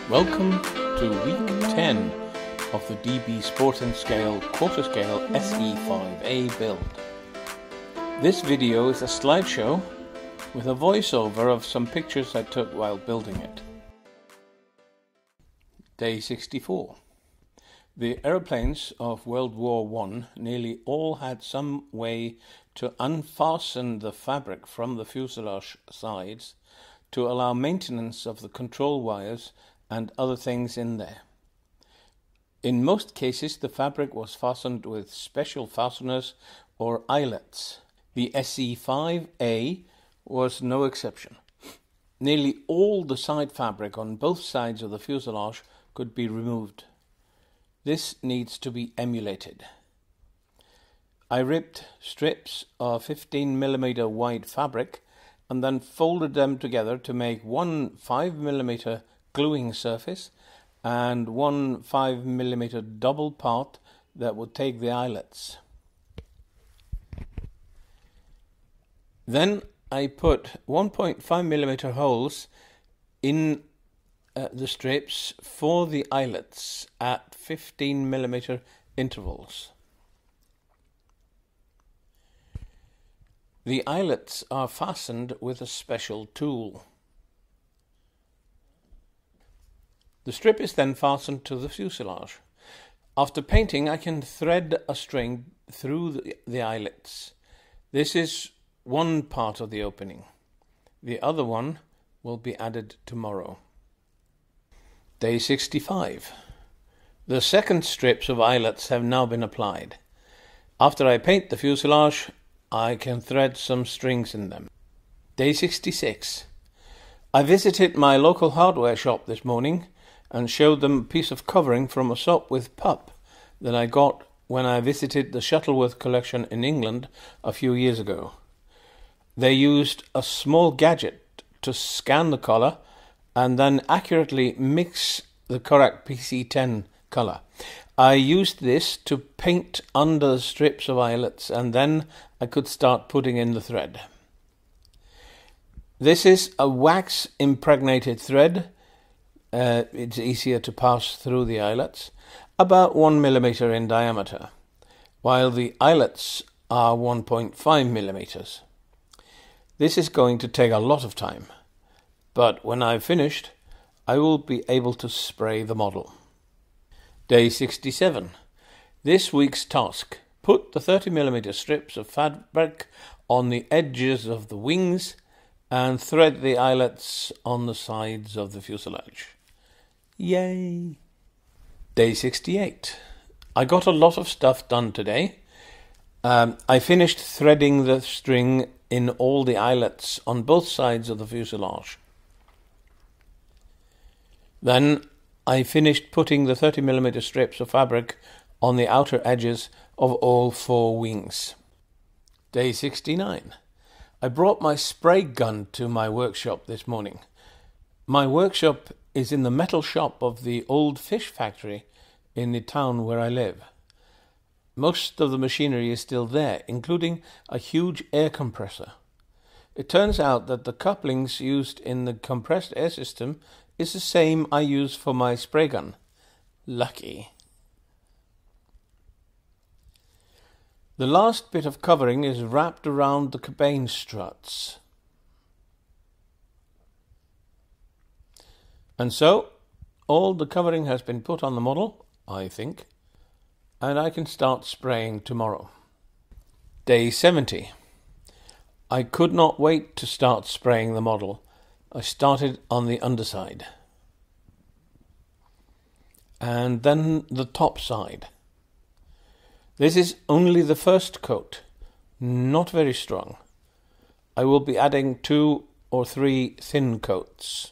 Welcome to week 10 of the DB Sport and Scale quarter scale S.E.5a build. This video is a slideshow with a voiceover of some pictures I took while building it. Day 64. The aeroplanes of World War I nearly all had some way to unfasten the fabric from the fuselage sides to allow maintenance of the control wires and other things in there. In most cases, the fabric was fastened with special fasteners or eyelets. The S.E.5a was no exception. Nearly all the side fabric on both sides of the fuselage could be removed. This needs to be emulated. I ripped strips of 15mm wide fabric and then folded them together to make one 5mm gluing surface and one 5mm double part that would take the eyelets. Then I put 1.5mm holes in the strips for the eyelets at 15mm intervals. The eyelets are fastened with a special tool. The strip is then fastened to the fuselage. After painting, I can thread a string through the eyelets. This is one part of the opening. The other one will be added tomorrow. Day 65. The second strips of eyelets have now been applied. After I paint the fuselage, I can thread some strings in them. Day 66. I visited my local hardware shop this morning and showed them a piece of covering from a sock with pup that I got when I visited the Shuttleworth collection in England a few years ago. They used a small gadget to scan the collar and then accurately mix the correct PC10 colour. I used this to paint under the strips of eyelets and then I could start putting in the thread. This is a wax impregnated thread. It's easier to pass through the eyelets, about 1mm in diameter, while the eyelets are 1.5mm. This is going to take a lot of time, but when I've finished, I will be able to spray the model. Day 67. This week's task: put the 30mm strips of fabric on the edges of the wings and thread the eyelets on the sides of the fuselage. Yay! Day 68. I got a lot of stuff done today. I finished threading the string in all the eyelets on both sides of the fuselage. Then I finished putting the 30mm strips of fabric on the outer edges of all four wings. Day 69. I brought my spray gun to my workshop this morning. My workshop is in the metal shop of the old fish factory in the town where I live. Most of the machinery is still there, including a huge air compressor. It turns out that the couplings used in the compressed air system is the same I use for my spray gun. Lucky. The last bit of covering is wrapped around the cabane struts. And so, all the covering has been put on the model, I think, and I can start spraying tomorrow. Day 70. I could not wait to start spraying the model. I started on the underside. And then the top side. This is only the first coat, not very strong. I will be adding 2 or 3 thin coats.